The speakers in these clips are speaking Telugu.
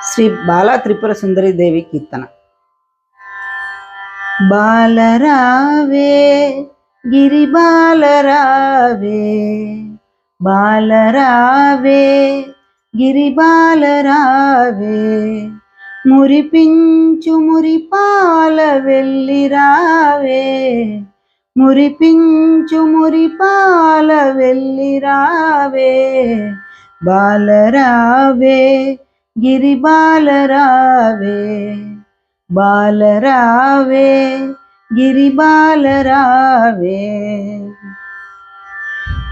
శ్రీ బాలా త్రిపుర సుందరి దేవి కీర్తన. బాలరావే గిరి బాలరావే, బాలరావే గిరి బాలరావే, మురిపించు మురిపాల వెళ్ళిరావే, మురిపించు మురిపాల వెళ్ళిరావే, బాలరావే గిరి బాలరావే, బాలరావే గిరి బాలరావే.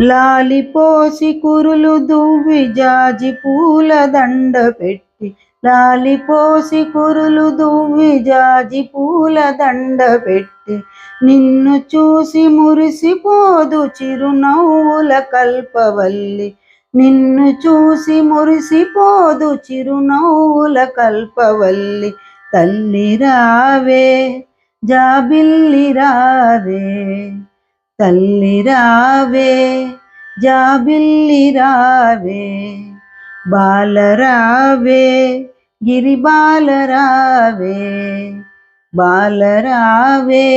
లాలిపోసి కురులు దువ్వి జాజి పూల దండ పెట్టి, లాలిపోసి కురులు దువ్వి జాజి పూల దండ పెట్టి, నిన్ను చూసి మురిసిపోదు చిరునవ్వుల కల్పవల్లి, నిన్ను చూసి మురిసిపోదు చిరునవ్వుల కల్పవల్లి. తల్లి రావే జాబిల్లి రావే, తల్లి రావే జాబిల్లి రావే, బాలరావే గిరి బాలరావే, బాలరావే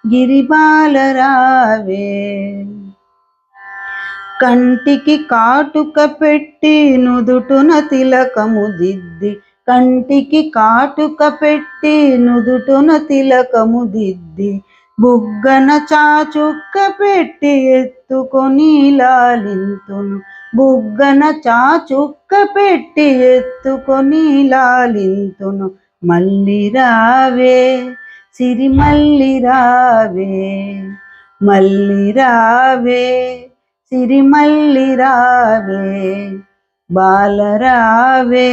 గిరి బాలరావే. కంటికి కాటుక పెట్టి నుదుటున తిలకము దిద్ది, కంటికి కాటుక పెట్టి నుదుటున తిలకము దిద్ది, బుగ్గన చాచుక్క పెట్టి ఎత్తుకొని లాలింతును, బుగ్గన చాచుక్క పెట్టి ఎత్తుకొని లాలింతును. మల్లి రావే సిరి మల్లి రావే, మల్లి రావే సిరి మల్లి రావే, బాలరావే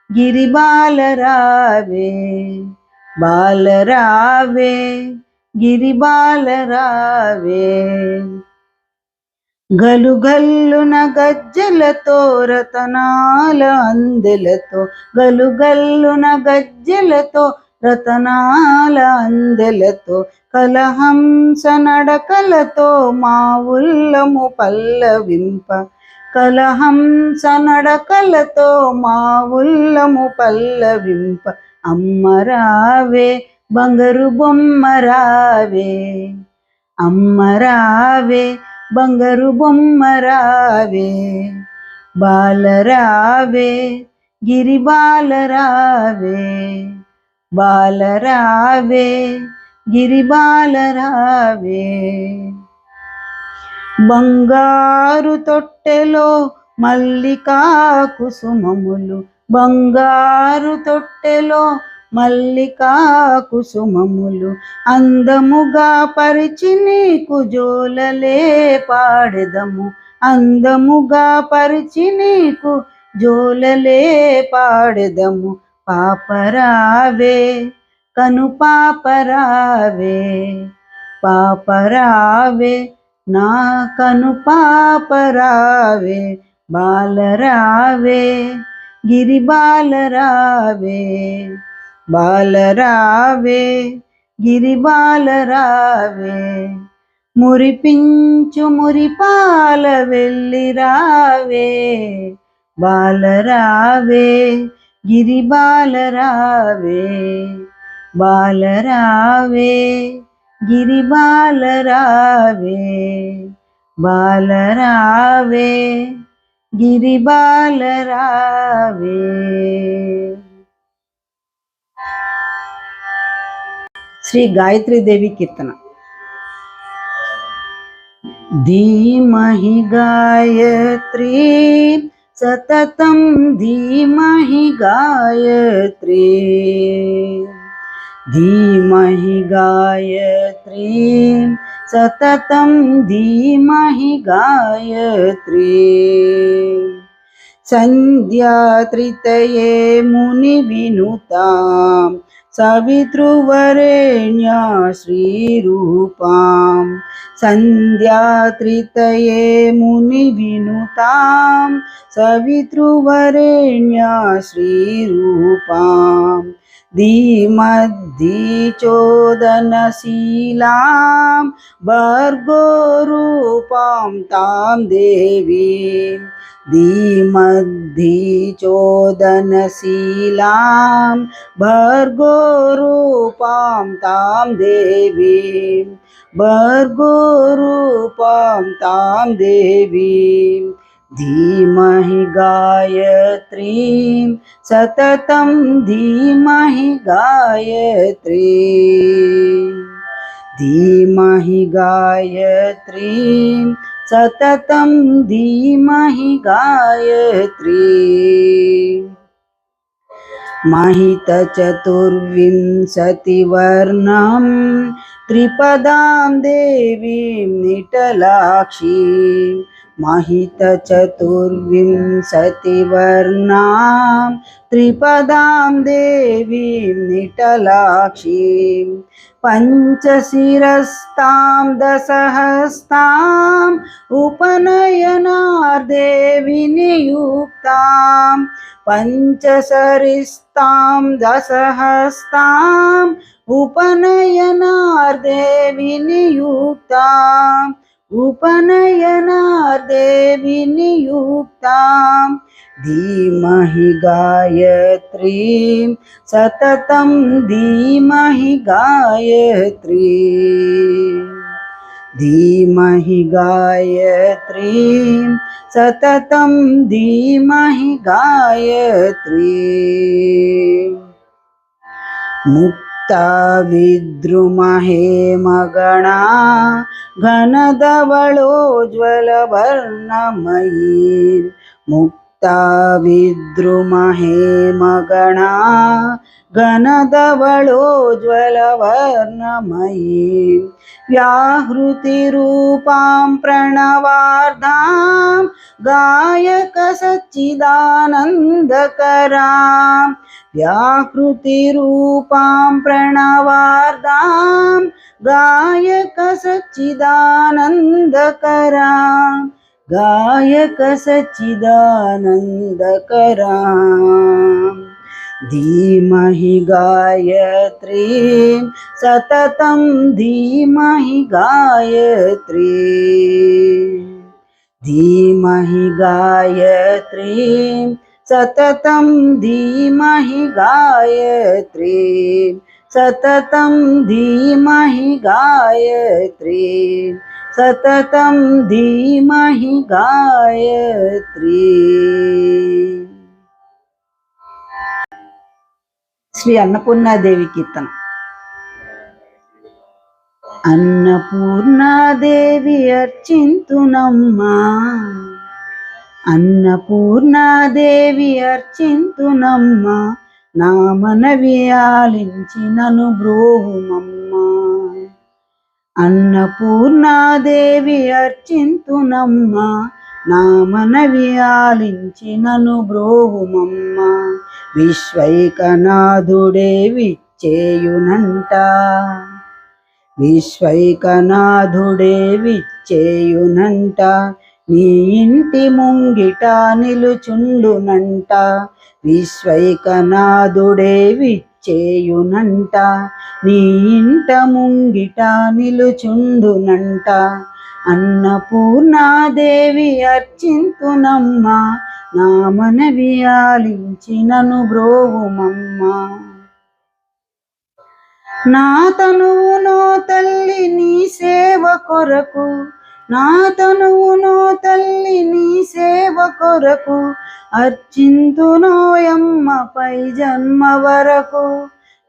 గిరి బాలరావే, బాలరావే గిరి బాలరావే. గలుగల్లున గజ్జలతో రతనాల అందెలతో, గలుగల్లున గజ్జలతో రతనాల అందెలతో, కలహంస నడకలతో మా ఉల్లము పల్లవింప, కలహంస నడకలతో మా ఉల్లము పల్లవింప. అమ్మ రావే బంగారు బొమ్మ రావే, అమ్మ రావే బంగారు బొమ్మ రావే, బాలరావే గిరి బాలరావే, బాలరావే గిరి బాలరావే. బంగారు తొట్టెలో మల్లికా కుసుమములు, బంగారు తొట్టెలో మల్లికా కుసుమములు, అందముగా పరిచి నీకు జోలలే పాడెదము, అందముగా పరిచి నీకు జోలలే పాడెదము. పాపరావే కను పాపరావే, పాపరావే నా కను పాపరావే, బాలరావే గిరి బాలరావే, బాలరావే గిరి బాలరావే, మురిపించు మురిపాల వెళ్ళిరావే, బాలరావే గిరి బాలరావే, బాలరావే గిరి బాలరావే, బాలరావే గిరి బాలరావే. శ్రీ గాయత్రీ దేవి కీర్తన. ధీమహి గాయత్రీ సతతం, ధీమహి గాయత్రీ, ధీమహి గాయత్రీ సతతం, ధీమహి గాయత్రీ. సంధ్యాత్రితయే ముని వినుతాం, సవితృవరేణ్యా శ్రీరూపాం, సంధ్యాత్రితయే ముని వినుతాం, సవితృవరేణ్యా శ్రీరూపాం. ధీమద్భక్త चोदनशीलां भर्गो रूपां तां देवीं चोदनशीलां भर्गो रूपां तां देवीं भर्गो रूपां तां देवीं धीमहि गायत्रीं सततं धीमहि गायत्रीं धीमहि गायत्रीं सततं धीमहि गायत्रीं महितचतुर्विंशतिवर्णं त्रिपदां देवीं निटलाक्षीं महितचतुर्विंशतिवर्णां त्रिपदां देवीं निटलाक्षीं पञ्चशिरस्तां दशहस्ताम् उपनयनार्देवी नियुक्तां पञ्चशरिस्तां दशहस्ताम् उपनयनार्देवी नियुक्ताम् उपनयनार्देवी नियुक्तां धीमहि गायत्रीं सततं धीमहि गायत्रीं धीमहि गायत्रीं सततं धीमहि गायत्रीं मुक्ता विद्रुमहे मगणा घनधवलोज्ज्वलवर्णमयी मुक्ता विद्रुमहे मगणा घनधवलोज्ज्वलवर्णमयी व्याहृतिरूपां प्रणवार्धां गायकसच्चिदानन्दकरां व्याहृतिरूपां प्रणवार्धां गायकसच्चिदानन्दकरां गायकसच्चिदानन्दकरां धीमहि गायत्रीं सततं धीमहि गायत्रीं धीमहि गायत्रीं सततं धीमहि गायत्रीं सततं धीमहि गायत्रीं सततं धीमहि गायत्रीं శ్రీ అన్నపూర్ణాదేవి కీర్తన. అన్నపూర్ణాదేవి అర్చింతునమ్మా అన్నపూర్ణాదేవి అర్చింతునమ్మా నా మనవి ఆలించి నన్ను బ్రోవుమమ్మా అన్నపూర్ణాదేవి అర్చింతునమ్మా నా మనవి ఆలించి నన్ను బ్రోవుమమ్మా విశ్వైకనాథుడే విచ్చేయునంట విశ్వైకనాథుడే విచ్చేయునంట నీ ఇంటి ముంగిట నిలుచుండునంట విశ్వైకనాథుడే విచ్చేయునంట నీ ఇంట ముంగిట నిలుచుండునంట అన్నపూర్ణాదేవి అర్చింతునమ్మా నా మనవి ఆలించి నన్ను బ్రోవుమమ్మా నా తనువునో తల్లి నీ సేవ కొరకు నా తనువునో తల్లి నీ సేవ కొరకు అర్చింతునోయమ్మ పై జన్మ వరకు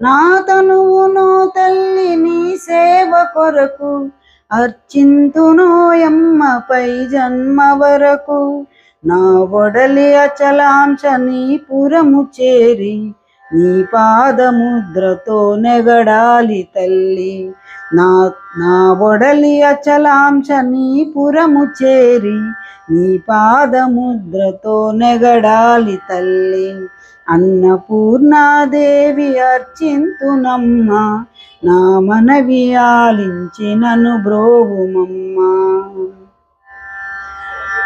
నా తనువునో తల్లి నీ సేవ కొరకు అర్చింతునోయమ్మ పై జన్మ వరకు నా ఒడలి అచలాంశ నీ పురము చేరి నీ పాదముద్రతో నెగడాలి తల్లి నా ఒడలి అచలాంశ నీ పురము చేరి నీ పాదముద్రతో నెగడాలి తల్లి అన్నపూర్ణాదేవి అర్చింతునమ్మా నా మనవి ఆలించి నన్ను బ్రోవుమమ్మా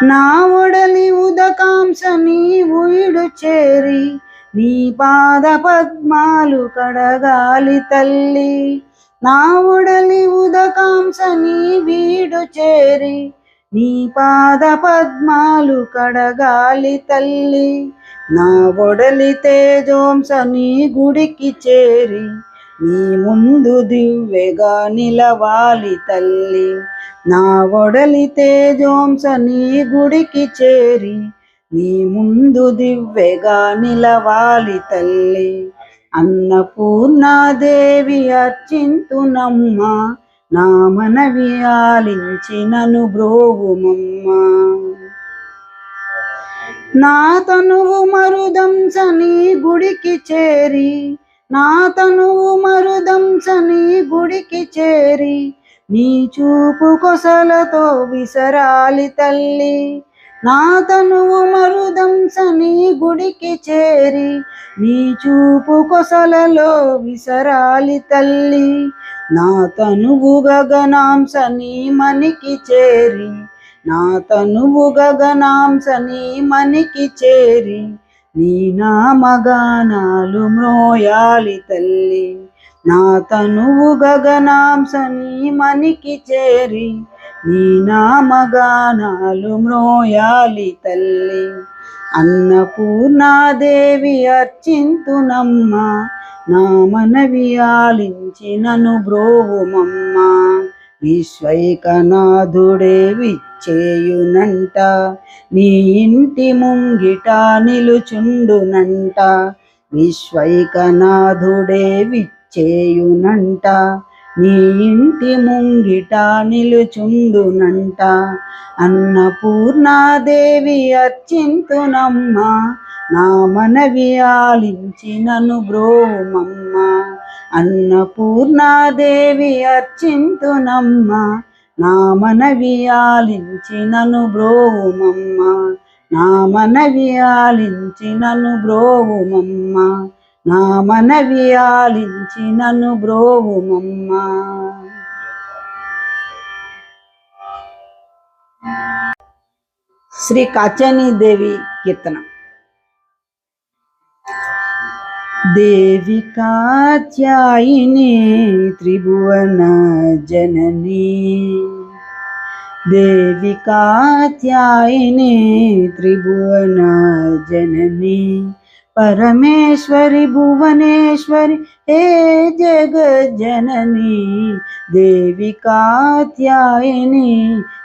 నా ఒడలి ఉదకాంశ నీవు ఇడు చేరి నీ పాద పద్మాలు కడగాలి తల్లి. నా ఒడలి ఉదకాంశ నీ వీడు చేరి నీ పాద పద్మాలు కడగాలి తల్లి. నా ఒడలి తేజోంశ నీ గుడికి చేరి నీ ముందు దివ్వెగా నిలవాలి తల్లి. నా ఒడలి తేజోంశ నీ గుడికి చేరి నీ ముందు దివ్వెగా నిలవాలి తల్లి. అన్నపూర్ణాదేవి అర్చింతునమ్మ, నా మనవి ఆలించి నను బ్రోవుమమ్మ. నా తనువు మరుదంశ నీ గుడికి చేరి నా తనువు మరుదంశ నీ గుడికి చేరి నీ చూపు కొసలతో విసరాలి తల్లి. నా తనువు మరుదంశ నీ గుడికి చేరి నీ చూపు కొసలలో విసరాలి తల్లి. నా తనువు గగనాంశ నీ మనికి చేరి నా తనువు గగనాంశ నీ మనికి చేరి నీ నామగానాలు మ్రోయాలి తల్లి. నా తనువు గగనాంశ నీ మనికి చేరి నీ నామగానాలు మ్రోయాలి తల్లి. అన్నపూర్ణాదేవి అర్చింతునమ్మ, నా మనవి ఆలించి నను బ్రోవుమమ్మ. విశ్వైకనాథుడే విచ్చేయునంట, నీ ఇంటి ముంగిట నిలుచుండునంట. విశ్వైకనాథుడే విచ్చేయునంట, నీ ఇంటి ముంగిట నిలుచుండునంట. అన్నపూర్ణాదేవి అర్చింతునమ్మ, నా మనవి ఆలించి నను బ్రోవుమమ్మ. అన్నపూర్ణాదేవి అర్చింతునమ్మ, నా మనవి ఆలించి నను బ్రోవుమమ్మ. నా మనవి ఆలించి నను బ్రోవుమమ్మ. నా మనవి ఆలించి నను బ్రోవుమమ్మ. శ్రీ కాత్యాయనీదేవి కీర్తన. దేవి కాత్యాయిని త్రిభువన జనని, దేవి కాత్యాయిని త్రిభువన జనని. పరమేశ్వరి భువనేశ్వరి హే జగజ్జనని. దేవి కాత్యాయిని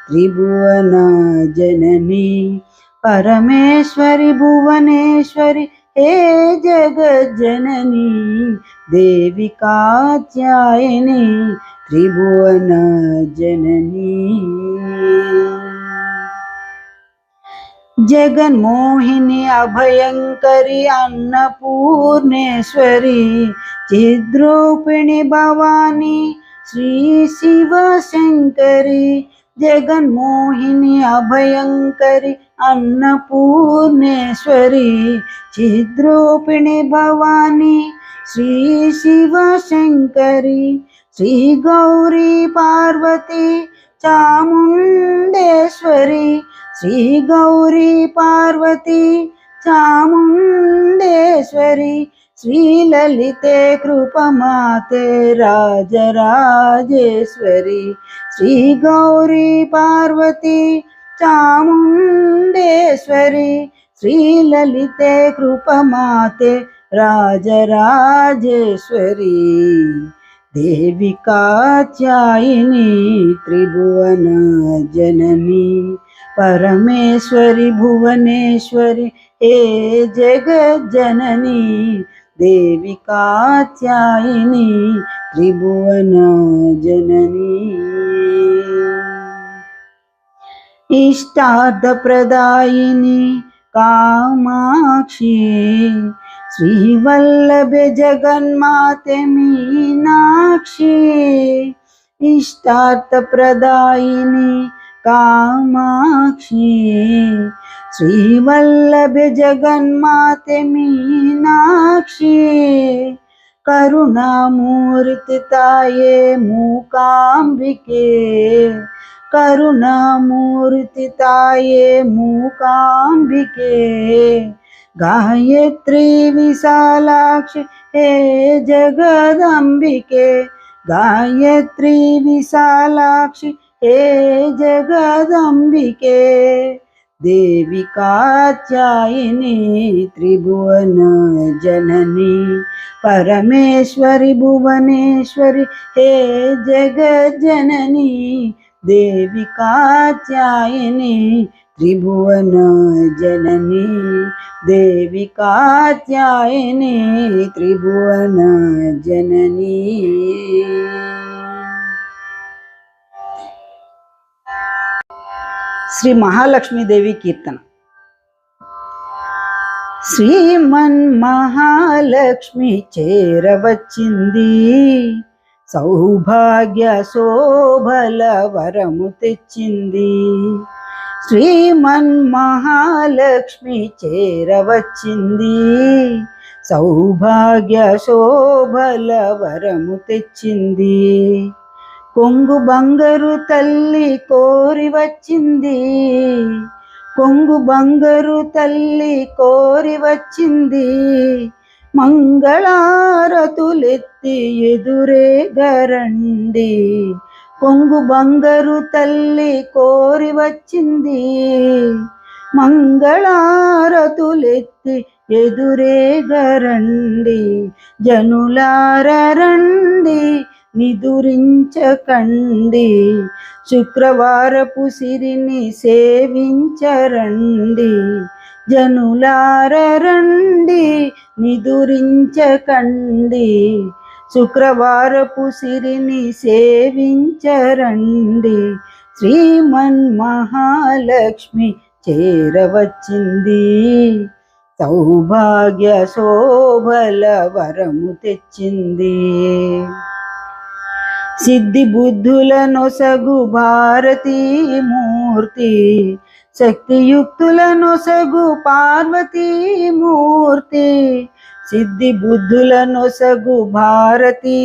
త్రిభువన జనని. పరమేశ్వరి భువనేశ్వరి హే జగజ్జనని. దేవి కాత్యాయిని త్రిభువన జనని. జగన్మోహిని అభయంకరి అన్నపూర్ణేశ్వరి, చిద్రూపిణి భవాని శ్రీ శివశంకరి. జగన్మోహిని అభయంకరి అన్నపూర్ణేశ్వరి, చిద్రూపిణి భవాని శ్రీ శివశంకరి. శ్రీ గౌరీ పార్వతి చాముండేశ్వరి, శ్రీ గౌరీ పార్వతి చాముండేశ్వరి. శ్రీ లలితే కృపమాతే రాజరాజేశ్వరి. శ్రీ గౌరీ పార్వతి చాముండేశ్వరి. శ్రీ లలితే కృపమాతే రాజరాజేశ్వరి. దేవి కాత్యాయిని త్రిభువన జనని. పరమేశ్వరి భువనేశ్వరి హే జగజ్జనని. దేవి కాత్యాయిని త్రిభువన జనని. ఇష్టార్థప్రదాయిని కామాక్షి, శ్రీవల్లభే జగన్మాతే మీనాక్షి. ఇష్టార్థప్రదాయిని కామాక్షి, శ్రీవల్లభే జగన్మాతే మీనాక్షి. కరుణామూర్తి తాయే మూకాంబికే, కరుణామూర్తి తాయే మూకాంబికే. గాయత్రి విశాలాక్షి హే జగదంబికే, గాయత్రి విశాలాక్షి హే జగదంబికే, దేవి కాత్యాయిని త్రిభువన జనని, పరమేశ్వరి భువనేశ్వరి హే జగజ్జనని, దేవి కాత్యాయిని త్రిభువన జనని, దేవి కాత్యాయిని త్రిభువన జనని. శ్రీ మహాలక్ష్మీదేవి కీర్తన. శ్రీమన్ మహాలక్ష్మి చేరవచ్చింది, సౌభాగ్య శోభల వరము తెచ్చింది. శ్రీమన్ మహాలక్ష్మి చేరవచ్చింది, సౌభాగ్య శోభల వరము తెచ్చింది. కొంగు బంగారు తల్లి కోరి వచ్చింది, కొంగు బంగారు తల్లి కోరి వచ్చింది. మంగళారతులెత్తి ఎదురే గరండి, కొంగు బంగారు తల్లి కోరి వచ్చింది. మంగళారతులెత్తి ఎదురే గరండి, జనులారండి నిదురించకండి, శుక్రవారపు సిరిని సేవించరండి. జనులారండి నిదురించకండి, శుక్రవారపు సిరిని సేవించరండి. శ్రీమన్ మహాలక్ష్మి చేరవచ్చింది, సౌభాగ్య శోభల వరము తెచ్చింది. సిద్ధి బుద్ధుల నొసగు భారతీమూర్తి, శక్తియుక్తుల నొసగు పార్వతీమూర్తి. సిద్ధి బుద్ధుల నొసగు భారతీమూర్తి,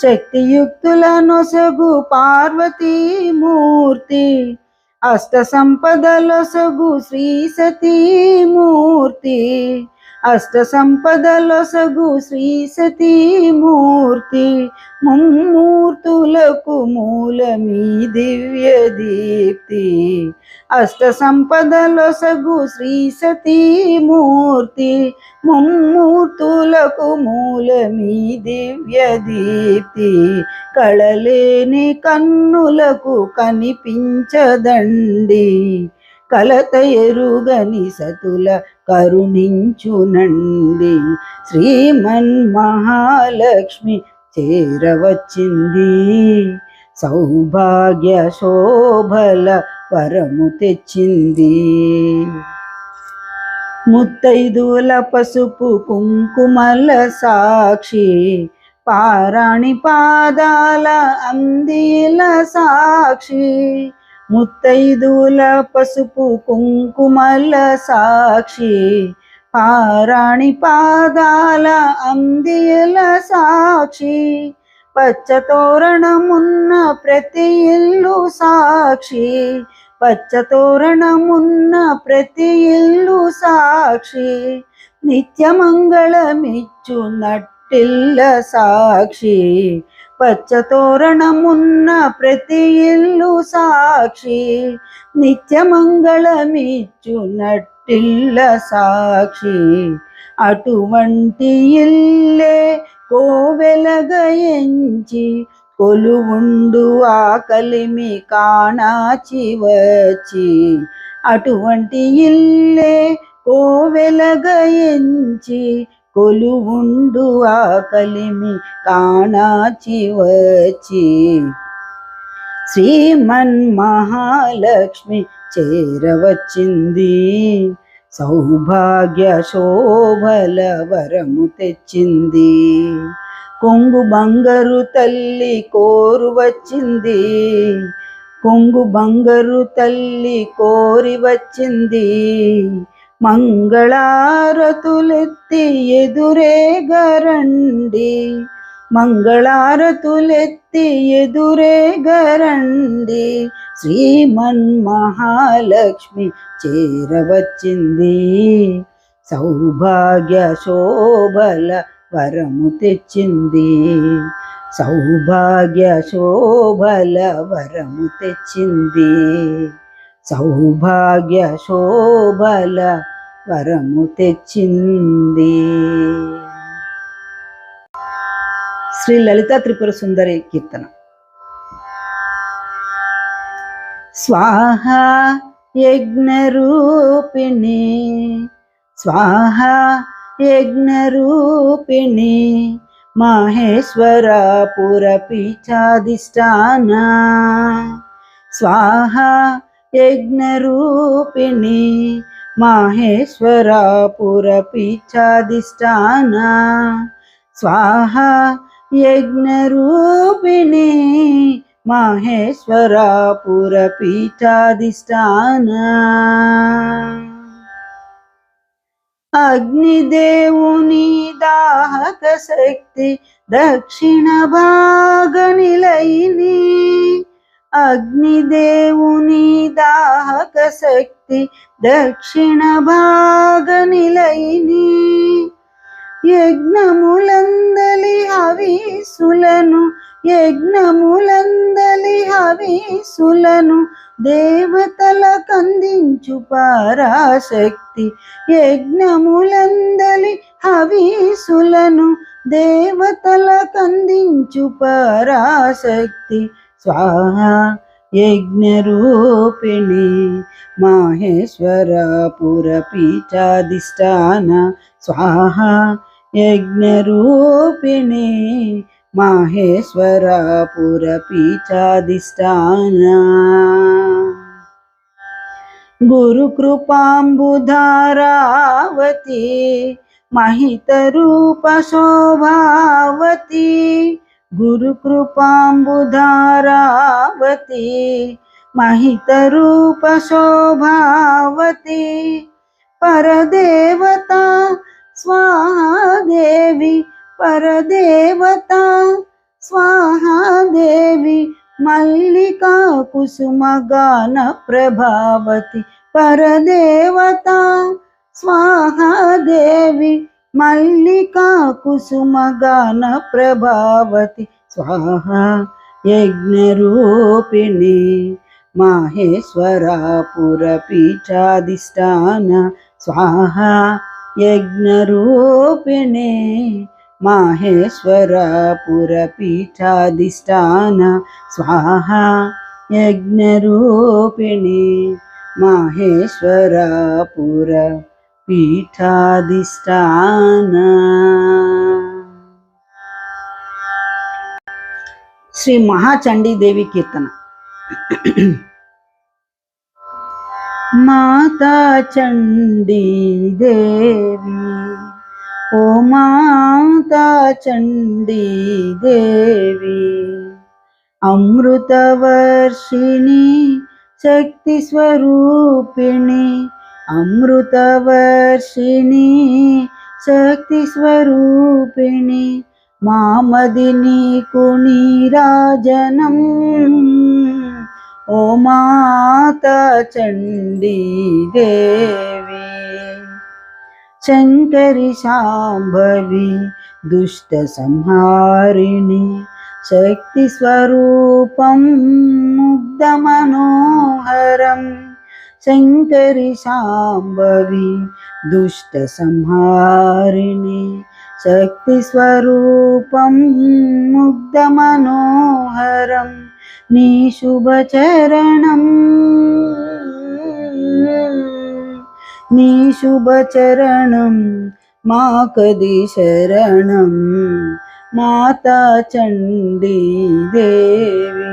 శక్తియుక్తుల నొసగు పార్వతీమూర్తి. అష్ట సంపదలొసగు శ్రీ సతీమూర్తి, అష్ట సంపదలొసగు శ్రీ సతీమూర్తి. ముమ్మూర్తులకు మూలమీ దివ్య దీప్తి, అష్ట సంపదలొసగు శ్రీ సతీమూర్తి. ముమ్మూర్తులకు మూలమీ దివ్య దీప్తి, కళలేని కన్నులకు కనిపించదండి. కలత ఎరుగని సతుల కరుణించునండి. శ్రీమన్ మహాలక్ష్మి చేరవచ్చింది, సౌభాగ్య శోభల వరము తెచ్చింది. ముత్తైదుల పసుపు కుంకుమల సాక్షి, పారాణి పాదాల అందిల సాక్షి. ముత్తైదుల పసుపు కుంకుమల సాక్షి, పారాణి పాదాల అందిల సాక్షి. పచ్చ తోరణమున్న ప్రతి ఇల్లు సాక్షి, పచ్చ తోరణమున్న ప్రతి ఇల్లు సాక్షి. నిత్యమంగళమిచ్చు నట్టిల్ల సాక్షి, పచ్చ తోరణమున్న ప్రతి ఇల్లు సాక్షి. నిత్యమంగళమిచ్చు నట్టిల్ల సాక్షి. అటువంటి ఇల్లే కోవెలగా ఎంచి, కొలువుండు ఆకలిమి కాణాచి వచ్చి. అటువంటి ఇల్లే కోవెలగా ఎంచి, కొలువుండు ఆకలిమి కాణాచి వచ్చి. శ్రీమన్ మహాలక్ష్మి చేరవచ్చింది, సౌభాగ్య శోభల వరము తెచ్చింది. కొంగు బంగారు తల్లి కోరు వచ్చింది, కొంగు బంగారు తల్లి కోరి వచ్చింది. మంగళారతులెత్తి ఎదురే గరండి, మంగళారతులెత్తి ఎదురే గరండి. శ్రీమన్మహాలక్ష్మి చేరవచ్చింది. సౌభాగ్య శోభల వరము తెచ్చింది. సౌభాగ్య శోభల వరము తెచ్చింది. సౌభాగ్య శోభల వరము తెచ్చింది. శ్రీ లలితా త్రిపుర సుందరి కీర్తన. స్వాహా యజ్ఞరూపిణి, స్వాహా యజ్ఞరూపిణి, మాహేశ్వరపుర పీఠాధిష్టాన. స్వాహా యజ్ఞరూపిణి, మాహేశ్వరపుర పీఠాధిష్టాన. స్వాహా యజ్ఞరూపిణి, మాహేశ్వరపుర పీఠాధిష్టాన. అగ్నిదేవుని దాహక శక్తి దక్షిణ భాగ నిలయిని. అగ్నిదేవుని దాహక శక్తి దక్షిణ భాగ నిలయిని. యజ్ఞములందలి హవిసులను, యజ్ఞములందలి హవిసులను దేవతల కందించు పరాశక్తి. యజ్ఞములందలి హవిసులను దేవతల కందించు పరాశక్తి. స్వాహా యజ్ఞరూపిణి, మాహేశ్వరపుర పీఠాధిష్టాన. స్వాహా యజ్ఞరూపిణి, మాహేశ్వరపుర పీఠాధిష్టాన. గురుకృపాంబుధారావతి, మహితరూప శోభావతి. గురుకృపాంబుధారావతి, మహితరూప శోభావతి. పరదేవత స్వాహాదేవి, పరదేవత స్వాహాదేవి. మల్లికా కుసుమగాన ప్రభావతి. పరదేవత స్వాహాదేవి, మల్లికా కుసుమగాన ప్రభావతి. స్వాహా యజ్ఞరూపిణి, మాహేశ్వరపుర పీఠాధిష్టాన. స్వాహా యజ్ఞరూపిణి, మాహేశ్వరపుర పీఠాధిష్టాన. స్వాహా యజ్ఞరూపిణి, మాహేశ్వరపుర పీఠాధిష్టాన. శ్రీ మహాచండీదేవి కీర్తన. మాతా చండీ దేవి, ఓ మాతా చండీ దేవి. అమృతవర్షిణి శక్తి స్వరూపిణి, అమృతవర్షిణి శక్తి స్వరూపిణి. మామది నీకు నీరాజనం, ఓ మాతా చండీ దేవి. శంకరి శాంభవి దుష్ట సంహారిణి, శక్తి స్వరూపం ముగ్ధ మనోహరం. శంకరి శాంభవి దుష్ట సంహారిణి, శక్తి స్వరూపం ముగ్ధ మనోహరం. నీ శుభచరణం, నీ శుభచరణం మాకది శరణం. మాతా చండీ దేవి,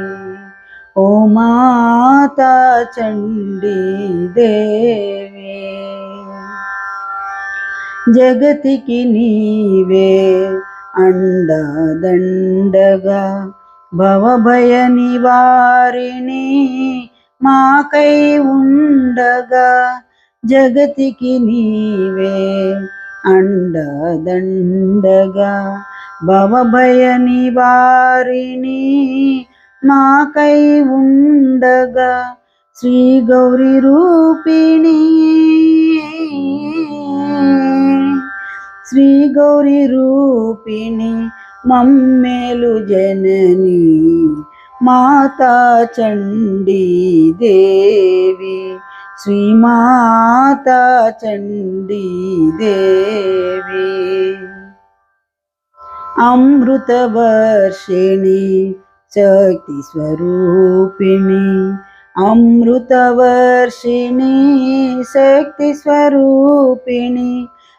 ఓ మాతా చండీ దేవి. జగతికి నీవే అండదండగా, భవభయ నివారిణి మాకై ఉండగా. జగతికి నీవే అండదండగా, భవభయ నివారిణి మాకై ఉండగా శ్రీ గౌరీ రూపిణి శ్రీ గౌరీ రూపిణి మమ్మేలు జనని మాతా చండీ దేవి శ్రీ మాతా చండీ దేవి అమృతవర్షిణి శక్తి స్వరూపిణి అమృతవర్షిణి శక్తి స్వరూపిణి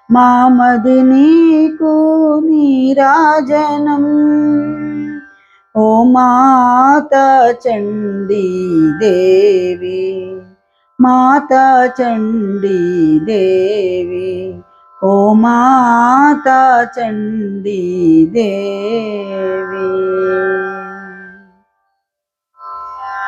మామది నీకు నీరాజనం ఓ మాతా చండీ దేవి మాతా చండీ దేవి ఓ మాతా చండీ దేవి।